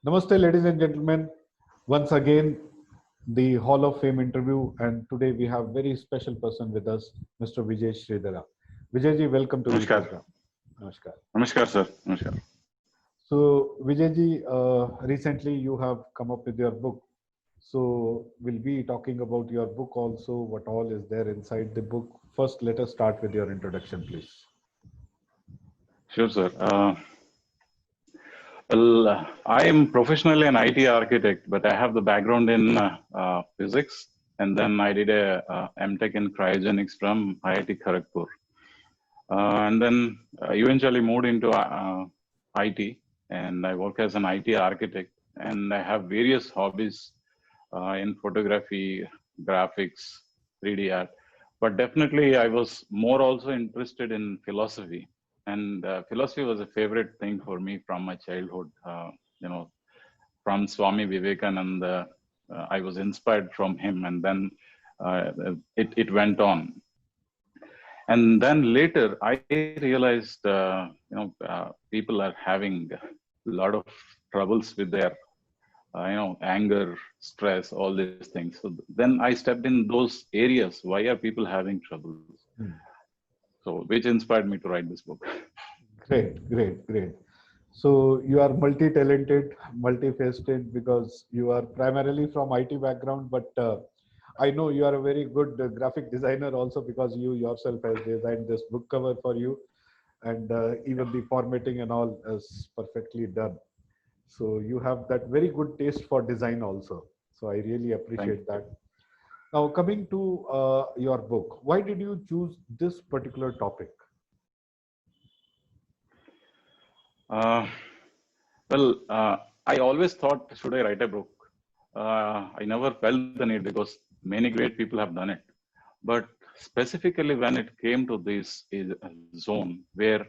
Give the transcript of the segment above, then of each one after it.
Namaste, ladies and gentlemen. Once again, the Hall of Fame interview, and today we have very special person with us, Mr. Vijay Sridhara. Vijayji, welcome to the Namaskar. program. Namaskar. Namaskar, sir. Namaskar. So, Vijayji, recently you have come up with your book. So, we'll be talking about your book also, what all is there inside the book. First, let us start with your introduction, please. Sure, sir. I am professionally an IT architect, but I have the background in physics, and then I did a MTech in cryogenics from IIT Kharagpur, and then eventually moved into IT, and I work as an IT architect, and I have various hobbies in photography, graphics, 3D art, but definitely I was more also interested in philosophy. And philosophy was a favorite thing for me from my childhood. From Swami Vivekananda, I was inspired from him, and then it went on. And then later, I realized, people are having a lot of troubles with their, anger, stress, all these things. So then I stepped in those areas. Why are people having troubles? So, which inspired me to write this book. Great. So you are multi-talented, multifaceted because you are primarily from IT background, but I know you are a very good graphic designer also because you yourself has designed this book cover for you, and even the formatting and all is perfectly done. So you have that very good taste for design also. So I really appreciate that. Now coming to your book, why did you choose this particular topic? I always thought, should I write a book? I never felt the need because many great people have done it. But specifically when it came to this zone where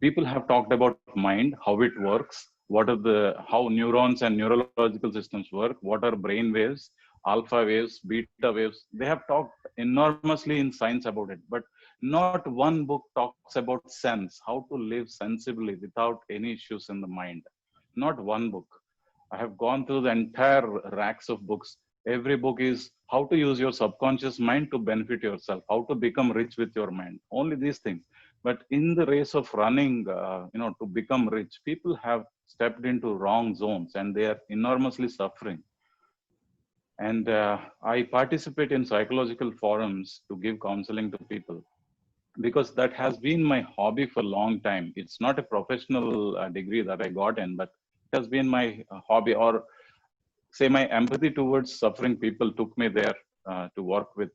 people have talked about mind, how it works, how neurons and neurological systems work, what are brain waves, alpha waves, beta waves. They have talked enormously in science about it, but not one book talks about sense, how to live sensibly without any issues in the mind. Not one book. I have gone through the entire racks of books. Every book is how to use your subconscious mind to benefit yourself, how to become rich with your mind. Only these things. But in the race of running, to become rich, people have stepped into wrong zones and they are enormously suffering. And I participate in psychological forums to give counseling to people because that has been my hobby for a long time. It's not a professional degree that I got in, but it has been my hobby, or say my empathy towards suffering people took me there to work with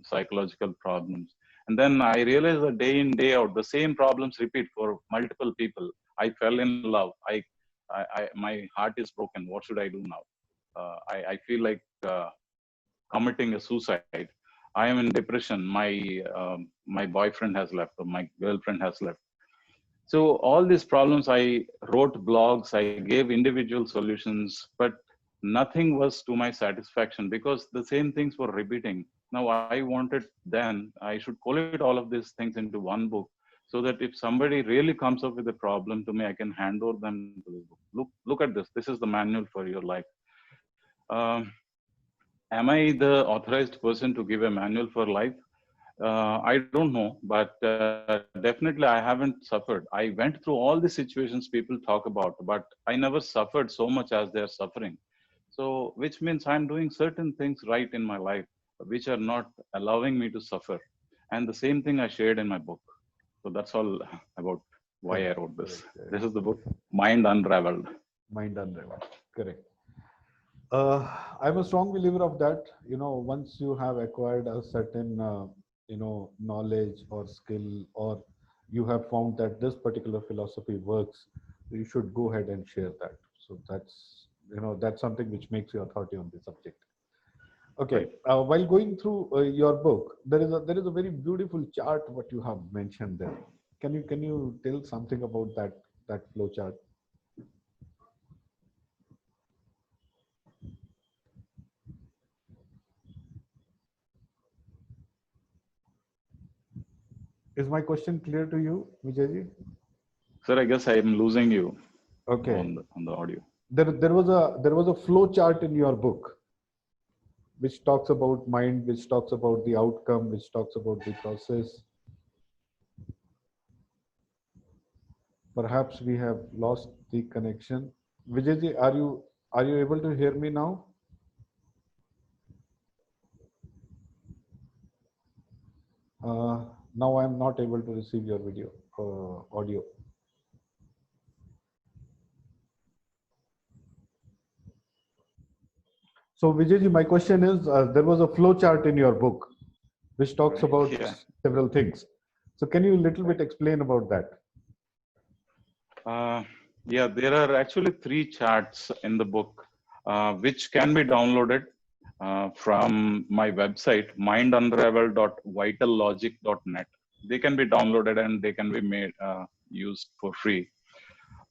psychological problems. And then I realized that day in, day out, the same problems repeat for multiple people. I fell in love. My heart is broken. What should I do now? I feel like committing a suicide. I am in depression. My boyfriend has left, or my girlfriend has left. So all these problems, I wrote blogs, I gave individual solutions, but nothing was to my satisfaction because the same things were repeating. Now I wanted then I should collate all of these things into one book so that if somebody really comes up with a problem to me, I can hand over them to this book. Look at this. This is the manual for your life. Um, am I the authorized person to give a manual for life? I don't know, but definitely I haven't suffered. I went through all the situations people talk about, but I never suffered so much as they're suffering. So, which means I'm doing certain things right in my life, which are not allowing me to suffer. And the same thing I shared in my book. So that's all about why I wrote this. This is the book, Mind Unraveled. Mind Unraveled. Correct. I'm a strong believer of that. Once you have acquired a certain, knowledge or skill, or you have found that this particular philosophy works, you should go ahead and share that. So that's something which makes you authority on the subject. Okay. Right. While going through your book, there is a very beautiful chart what you have mentioned there. Can you tell something about that flow chart? Is my question clear to you, Vijayji? Sir, I guess I am losing you Okay. on the audio. there was a flow chart in your book which talks about mind, which talks about the outcome, which talks about the process. Perhaps we have lost the connection. Vijayji, are you able to hear me now? Now I am not able to receive your video audio. So Vijayji, my question is, there was a flow chart in your book which talks Right. about Yeah. several things. So can you a little bit explain about that? Yeah, there are actually 3 charts in the book, which can be downloaded from my website, mindunravel.vitallogic.net. They can be downloaded and they can be made used for free.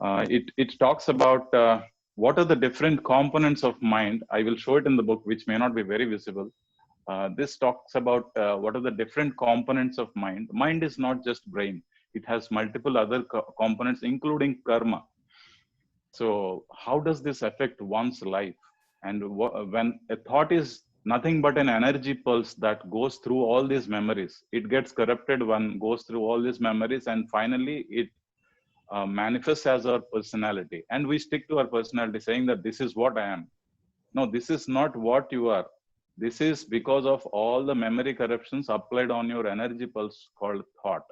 It talks about what are the different components of mind. I will show it in the book, which may not be very visible. This talks about what are the different components of mind. Mind is not just brain. It has multiple other components, including karma. So how does this affect one's life? And when a thought is nothing but an energy pulse that goes through all these memories, it gets corrupted, one goes through all these memories, and finally it manifests as our personality. And we stick to our personality saying that this is what I am. No, this is not what you are. This is because of all the memory corruptions applied on your energy pulse called thought.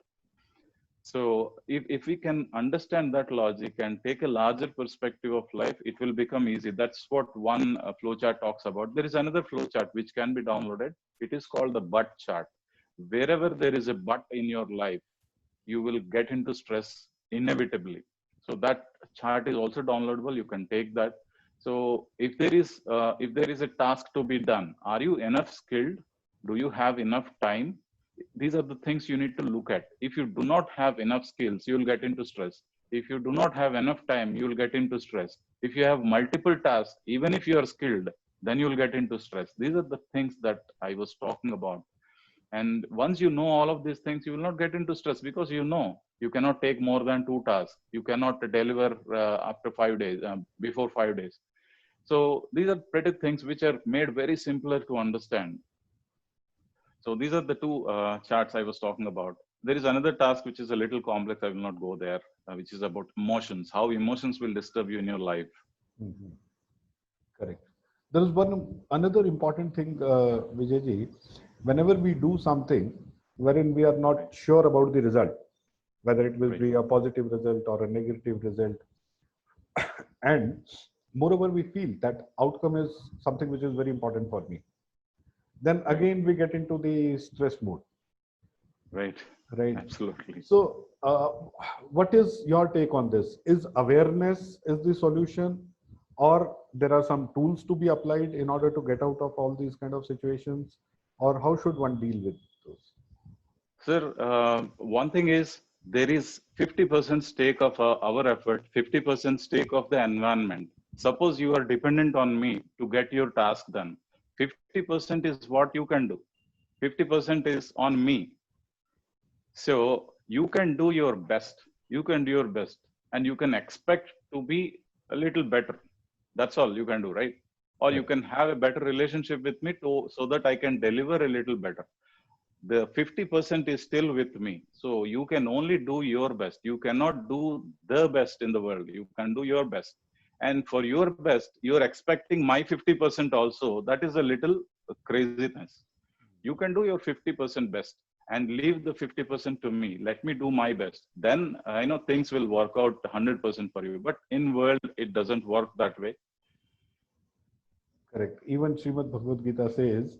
So if we can understand that logic and take a larger perspective of life, it will become easy. That's what one flowchart talks about. There is another flowchart which can be downloaded. It is called the but chart. Wherever there is a but in your life, you will get into stress inevitably. So that chart is also downloadable. You can take that. So if there is a task to be done, are you enough skilled? Do you have enough time? These are the things you need to look at. If you do not have enough skills, you will get into stress. If you do not have enough time, you will get into stress. If you have multiple tasks, even if you are skilled, then you will get into stress. These are the things that I was talking about. And once you know all of these things, you will not get into stress, because you know you cannot take more than 2 tasks. You cannot deliver after 5 days, before 5 days. So these are pretty things which are made very simpler to understand. So these are the 2 charts I was talking about. There is another task which is a little complex. I will not go there, which is about emotions, how emotions will disturb you in your life. Mm-hmm. Correct. There is another important thing, Vijayji. Whenever we do something wherein we are not sure about the result, whether it will be a positive result or a negative result, and moreover we feel that outcome is something which is very important for me, then again we get into the stress mode. Right. Absolutely. So what is your take on this? Is awareness is the solution, or there are some tools to be applied in order to get out of all these kind of situations, or how should one deal with those? Sir, one thing is, there is 50% stake of our effort, 50% stake of the environment. Suppose you are dependent on me to get your task done. 50% is what you can do. 50% is on me. So you can do your best. You can do your best, and you can expect to be a little better. That's all you can do, right? Or you can have a better relationship with me so that I can deliver a little better. The 50% is still with me. So you can only do your best. You cannot do the best in the world. You can do your best. And for your best, you're expecting my 50% also. That is a little craziness. You can do your 50% best and leave the 50% to me. Let me do my best. Then I know things will work out 100% for you. But in world, it doesn't work that way. Correct. Even Srimad Bhagavad Gita says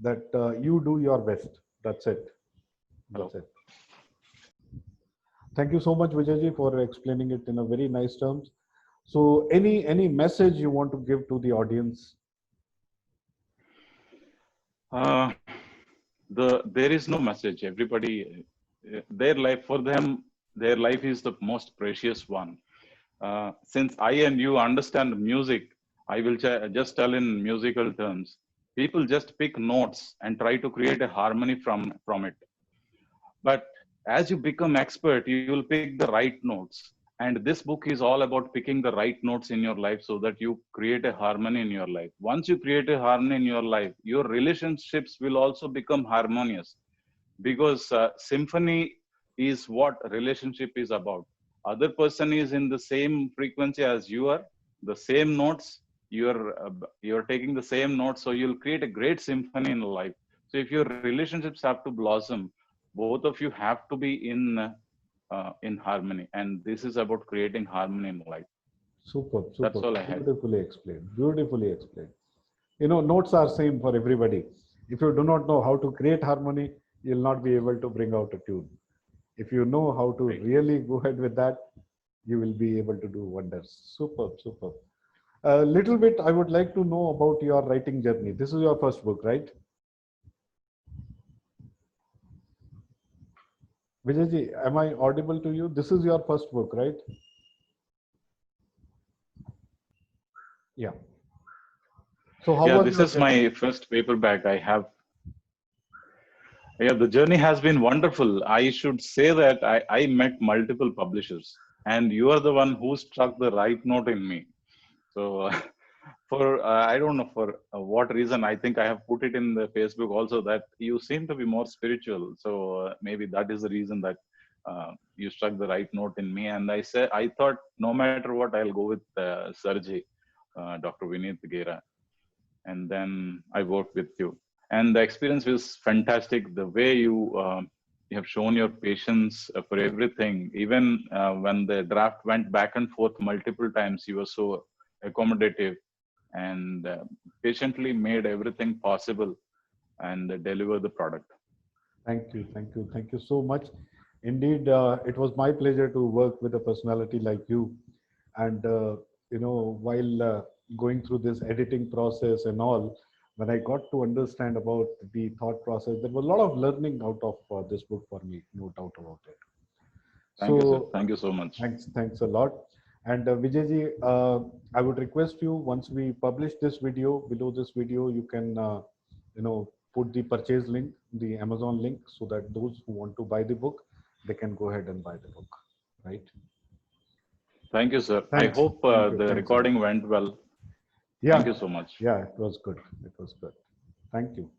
that you do your best. That's it. That's it. Thank you so much, Vijayji, for explaining it in a very nice terms. So any message you want to give to the audience? There is no message. Everybody, their life, for them, their life is the most precious one. Since I and you understand music, I will just tell in musical terms. People just pick notes and try to create a harmony from it. But as you become expert, you will pick the right notes. And this book is all about picking the right notes in your life so that you create a harmony in your life. Once you create a harmony in your life, your relationships will also become harmonious, because symphony is what relationship is about. Other person is in the same frequency as you are, the same notes, you're taking the same notes, so you'll create a great symphony in life. So if your relationships have to blossom, both of you have to be in harmony, and this is about creating harmony in life. Super, That's super. all I had. Beautifully explained. Beautifully explained. You know, notes are same for everybody. If you do not know how to create harmony, you'll not be able to bring out a tune. If you know how to Right. really go ahead with that, you will be able to do wonders. Superb, superb. A little bit, I would like to know about your writing journey. This is your first book, right? Vijayji, am I audible to you? This is your first book, right? Yeah. So how Yeah, was this your is journey? my first paperback I have. Yeah, the journey has been wonderful. I should say that I met multiple publishers, and you are the one who struck the right note in me. So, for I don't know for what reason, I think I have put it in the Facebook also that you seem to be more spiritual. So maybe that is the reason that you struck the right note in me. And I thought no matter what, I'll go with Sarji, Dr. Vineet Gera, and then I worked with you. And the experience was fantastic. The way you have shown your patience for everything, even when the draft went back and forth multiple times, you were so accommodative and patiently made everything possible and deliver the product. Thank you, thank you, thank you so much. Indeed, it was my pleasure to work with a personality like you. And you know, while going through this editing process and all, when I got to understand about the thought process, there was a lot of learning out of this book for me, no doubt about it. Thank you, sir. So Thank you so much. thanks a lot. And Vijayji, I would request you, once we publish this video, below this video, you can, you know, put the purchase link, the Amazon link, so that those who want to buy the book, they can go ahead and buy the book, right? Thank you, sir. I Thanks. hope Thank you. the Thanks a lot. recording went well. Thank Yeah, you so much. yeah, it was good. It was good. Thank you.